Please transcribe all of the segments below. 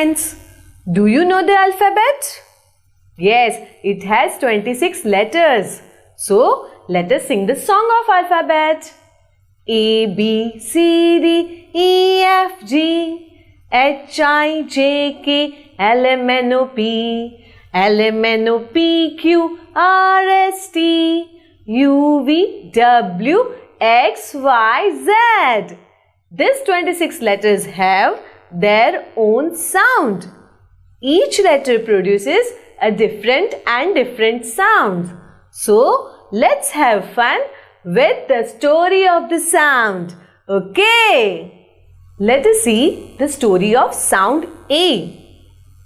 friends, do you know the alphabet? Yes, it has 26 letters. So, let us sing the song of alphabet. A, B, C, D, E, F, G, H, I, J, K, L, M, N, O, P, L, M, N, O, P, Q, R, S, T, U, V, W, X, Y, Z. These 26 letters have their own sound. Each letter produces a different sound. So, let's have fun with the story of the sound. Okay? Let us see the story of sound A.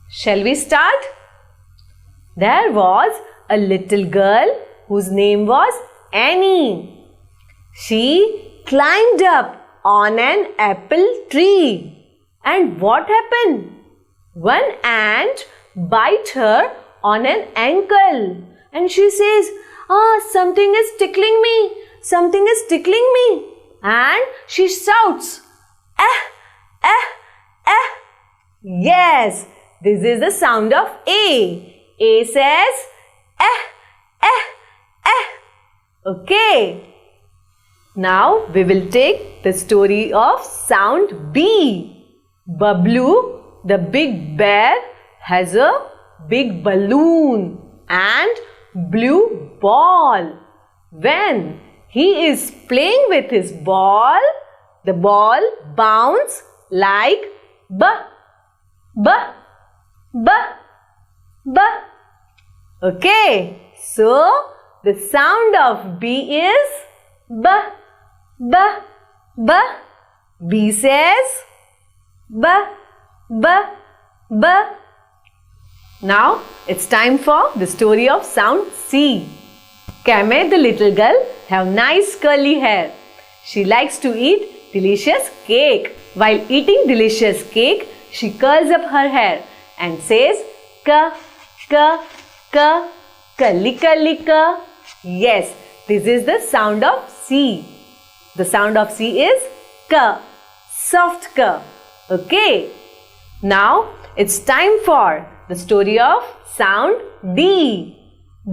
Shall we start? There was a little girl whose name was Annie. She climbed up on an apple tree. And what happened? One ant bit her on an ankle. And she says, something is tickling me. Something is tickling me. And she shouts, Yes, this is the sound of A. A says, Okay. Now we will take the story of sound B. Bablu, the big bear, has a big balloon and blue ball. When he is playing with his ball, the ball bounces like B. Okay, so the sound of B is B. B says B. Now it's time for the story of sound C. Kame, the little girl, have nice curly hair. She likes to eat delicious cake. While eating delicious cake, she curls up her hair and says kalika. Yes, this is the sound of C. The sound of C is K, soft K. Okay. Now it's time for the story of sound D.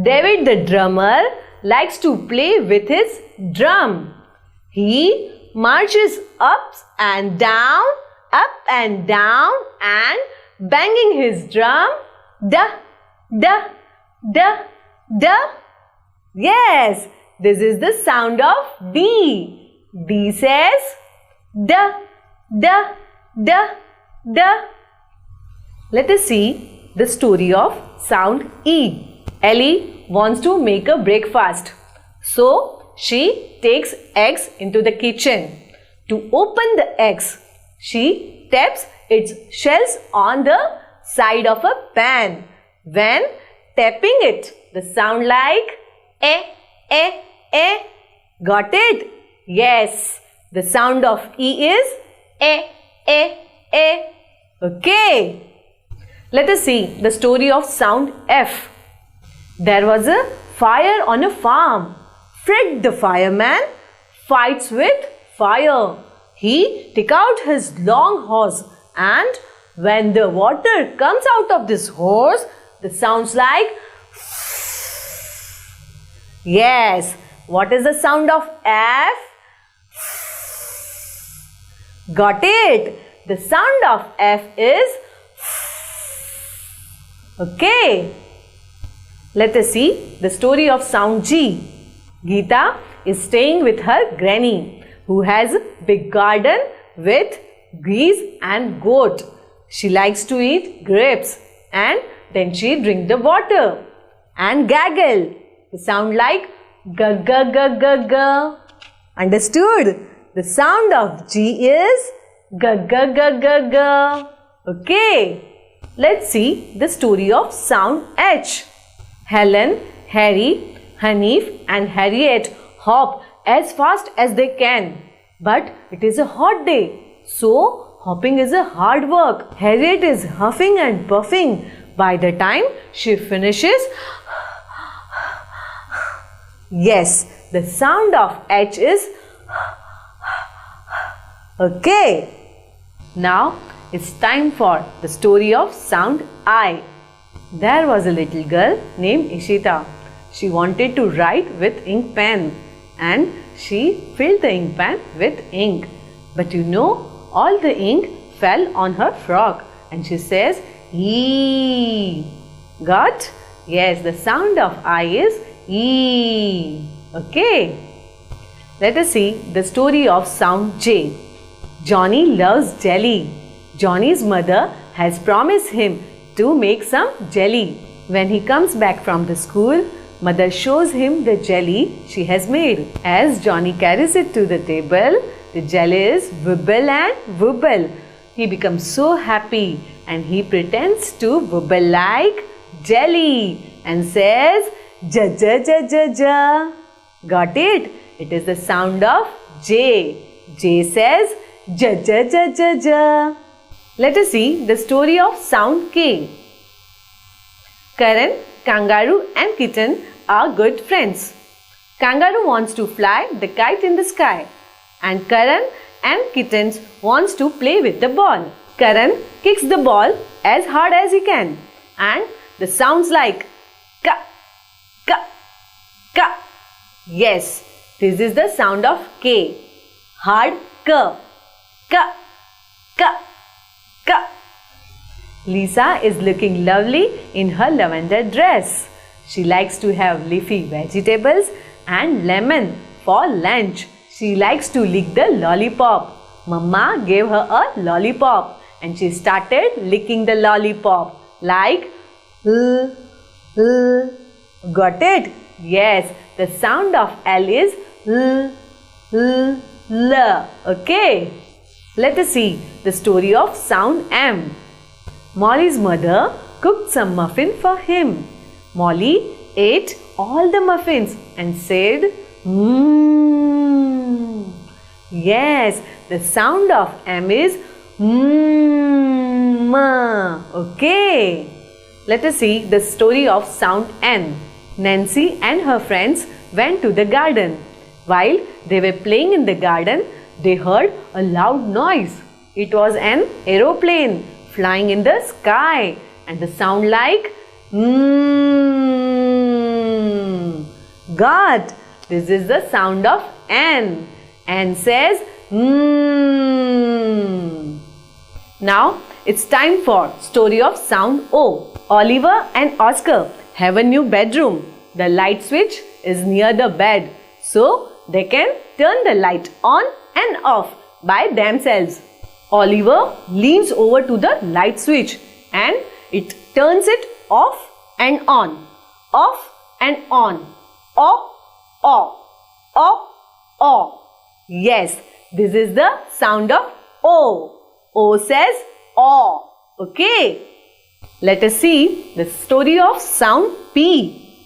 David the drummer likes to play with his drum. He marches up and down and banging his drum. Da. Yes, this is the sound of D. D says da. Let us see the story of sound E. Ellie wants to make a breakfast. So, she takes eggs into the kitchen. To open the eggs, she taps its shells on the side of a pan. When tapping it, the sound like Got it? Yes. The sound of E is A. Okay. Let us see the story of sound F. There was a fire on a farm. Fred the fireman fights with fire. He took out his long hose, and when the water comes out of this hose, the sounds like yes. What is the sound of F? Got it? The sound of F is okay. Let us see the story of sound G. Geeta is staying with her granny, who has a big garden with geese and goat. She likes to eat grapes and then she drink the water and gaggle. The sound like ga ga ga ga ga. Understood? The sound of G is ga ga ga ga ga. Okay. Let's see the story of sound H. Helen, Harry, Hanif and Harriet hop as fast as they can. But it is a hot day, so hopping is a hard work. Harriet is huffing and puffing. By the time she finishes, yes, the sound of H is okay. Now it's time for the story of sound I. There was a little girl named Ishita. She wanted to write with ink pen and she filled the ink pen with ink. But all the ink fell on her frock and she says, E. Got? Yes, the sound of I is E. Okay. Let us see the story of sound J. Johnny loves jelly. Johnny's mother has promised him to make some jelly. When he comes back from the school, mother shows him the jelly she has made. As Johnny carries it to the table, the jelly is wibble and wobble. He becomes so happy and he pretends to wobble like jelly and says, ja ja ja ja ja. Got it? It is the sound of J. J says, ja ja ja ja ja. Let us see the story of sound K. Karan, kangaroo and kitten are good friends. Kangaroo wants to fly the kite in the sky and Karan and kitten wants to play with the ball. Karan kicks the ball as hard as he can and the sounds like ka, ka, ka. Yes, this is the sound of K. Hard ka, ka, ka, ka. Lisa is looking lovely in her lavender dress. She likes to have leafy vegetables and lemon for lunch. She likes to lick the lollipop. Mama gave her a lollipop and she started licking the lollipop like Got it? Yes, the sound of L is L. Okay. Let us see the story of sound M. Molly's mother cooked some muffin for him. Molly ate all the muffins and said, Mmm. Yes, the sound of M is Mmm. Okay. Let us see the story of sound N. Nancy and her friends went to the garden. While they were playing in the garden, they heard a loud noise. It was an aeroplane flying in the sky and the sound like Mmm. Got? This is the sound of N. N says Mmm. Now it's time for story of sound O. Oliver and Oscar have a new bedroom. The light switch is near the bed, so they can turn the light on and off by themselves. Oliver leans over to the light switch and it turns it off and on, off and on, off, off, off, off. Yes, this is the sound of O. O says O. Okay. Let us see the story of sound P.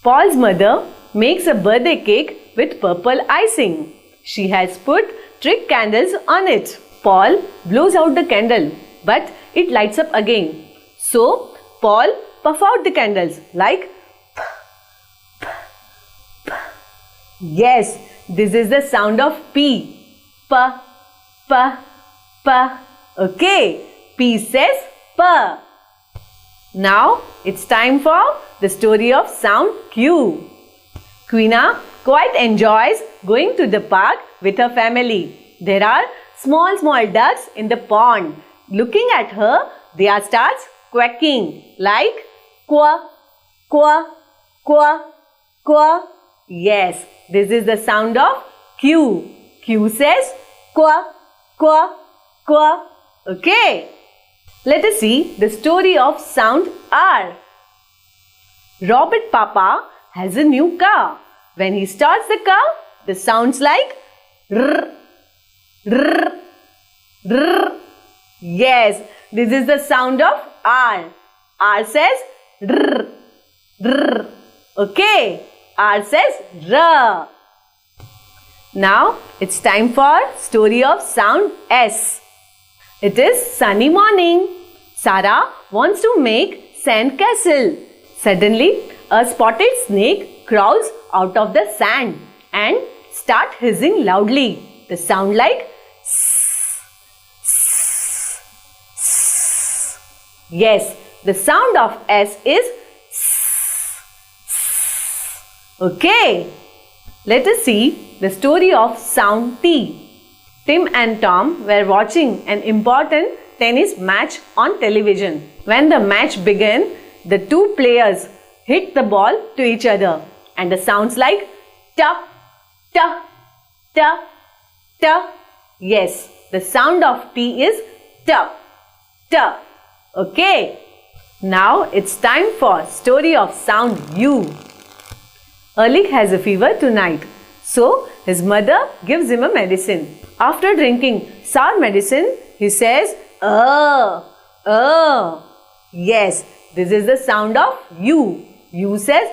Paul's mother makes a birthday cake with purple icing. She has put trick candles on it. Paul blows out the candle, but it lights up again. So, Paul puffs out the candles like Yes, this is the sound of P. Pa, pa, pa. Okay, P says pa. Now it's time for the story of sound Q. Quina quite enjoys going to the park with her family. There are small ducks in the pond. Looking at her, they starts quacking like qua, qua, qua, qua. Yes, this is the sound of Q. Q says qua, qua, qua. Okay. Let us see the story of sound R. Robert Papa has a new car. When he starts the car, the sounds like rrr, rrr, rrr. Yes, this is the sound of R. R says rrr, rrr. Okay, R says r. Now it's time for story of sound S. It is sunny morning. Sarah wants to make sand castle. Suddenly, a spotted snake crawls out of the sand and start hissing loudly. The sound like Yes, the sound of S is S. Okay. Let us see the story of sound T. Tim and Tom were watching an important tennis match on television. When the match began, the two players hit the ball to each other and the sounds like ta, ta, ta, ta. Yes, the sound of T is ta, ta. Okay. Now it's time for story of sound U. Erlich has a fever tonight. So his mother gives him a medicine. After drinking sour medicine, he says, Yes, this is the sound of U. U says,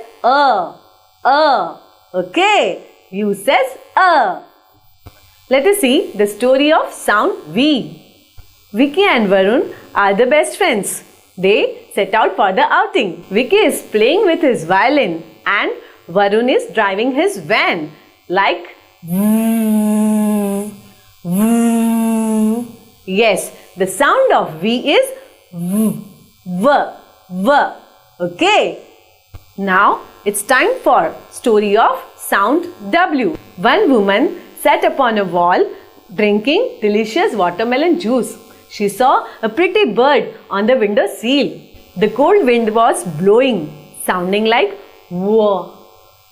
Okay, U says, Let us see the story of sound V. Vicky and Varun are the best friends. They set out for the outing. Vicky is playing with his violin and Varun is driving his van like Yes, the sound of V is V. Okay. Now it's time for story of sound W. One woman sat upon a wall drinking delicious watermelon juice. She saw a pretty bird on the window sill. The cold wind was blowing, sounding like whoa,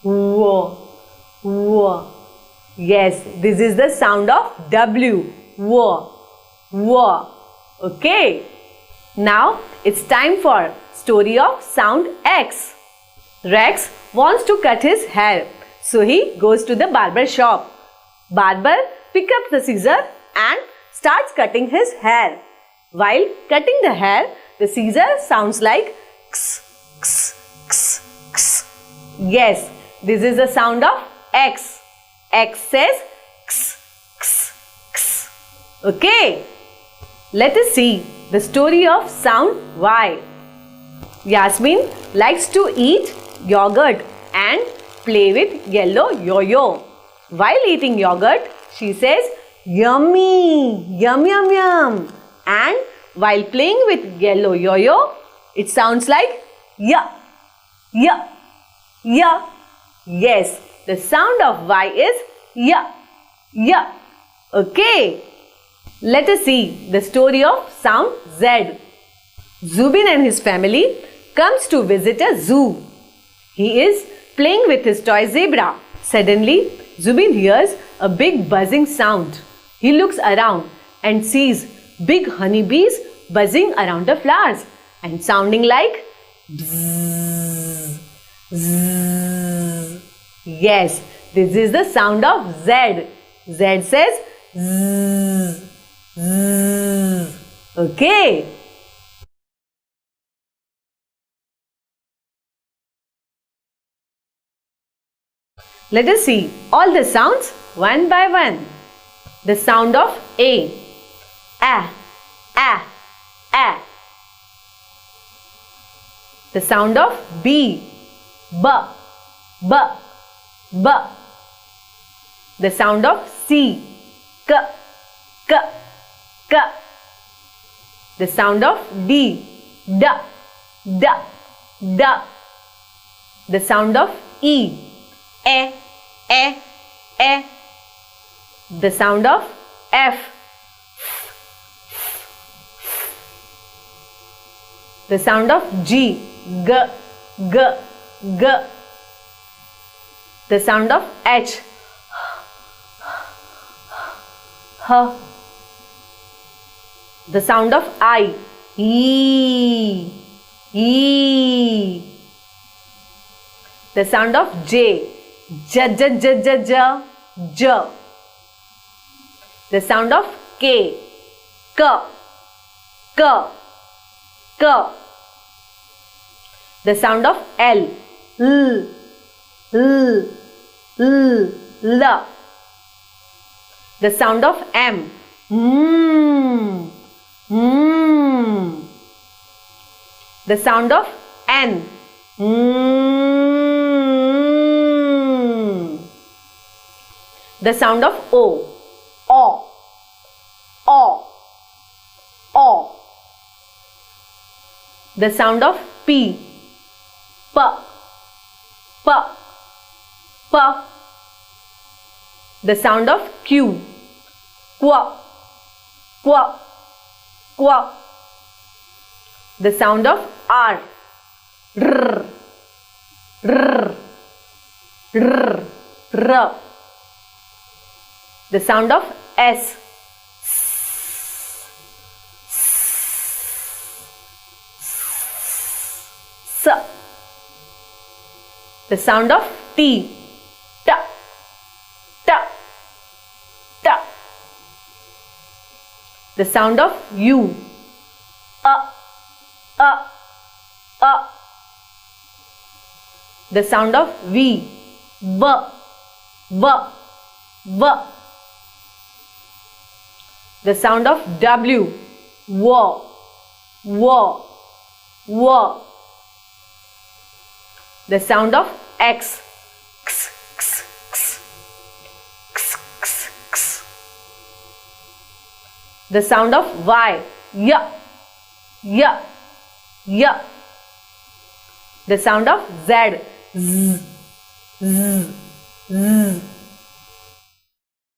whoa, whoa. Yes, this is the sound of W. Whoa, whoa. Okay. Now it's time for story of sound X. Rex wants to cut his hair, so he goes to the barber shop. Barber picks up the scissor and starts cutting his hair. While cutting the hair, the scissor sounds like x, x, x, x. Yes, this is the sound of X. X says x, x, x. Okay. Let us see the story of sound Y. Yasmin likes to eat yogurt and play with yellow yo-yo. While eating yogurt, she says, Yummy, yum, yum, yum. And while playing with yellow yo-yo, it sounds like ya, ya, ya. Yes, the sound of Y is ya, ya. Okay. Let us see the story of sound Z. Zubin and his family comes to visit a zoo. He is playing with his toy zebra. Suddenly, Zubin hears a big buzzing sound. He looks around and sees big honeybees buzzing around the flowers and sounding like bzzz, bzzz. Yes, this is the sound of Z. Z says zzz, zzz. Okay. Let us see all the sounds one by one. The sound of A. A. The sound of B. B. The sound of C. K. The sound of D. D. The sound of E. E. The sound of F. The sound of G. G. The sound of H. H. The sound of I. E. The sound of J. J. The sound of K. K. The sound of L. L. The sound of M. The sound of N. The sound of O. The sound of P. P. P. P. The sound of Q. Qua. Qua. Qua. The sound of R. R. R. R. R. The sound of S. S. The sound of T. T. T. T. The sound of U. The sound of V. V. V. V. The sound of W. W. W. W. The sound of X. X. X. X. X. X. X. The sound of Y. Y. Y. Y. The sound of Z. Z. Z. Z.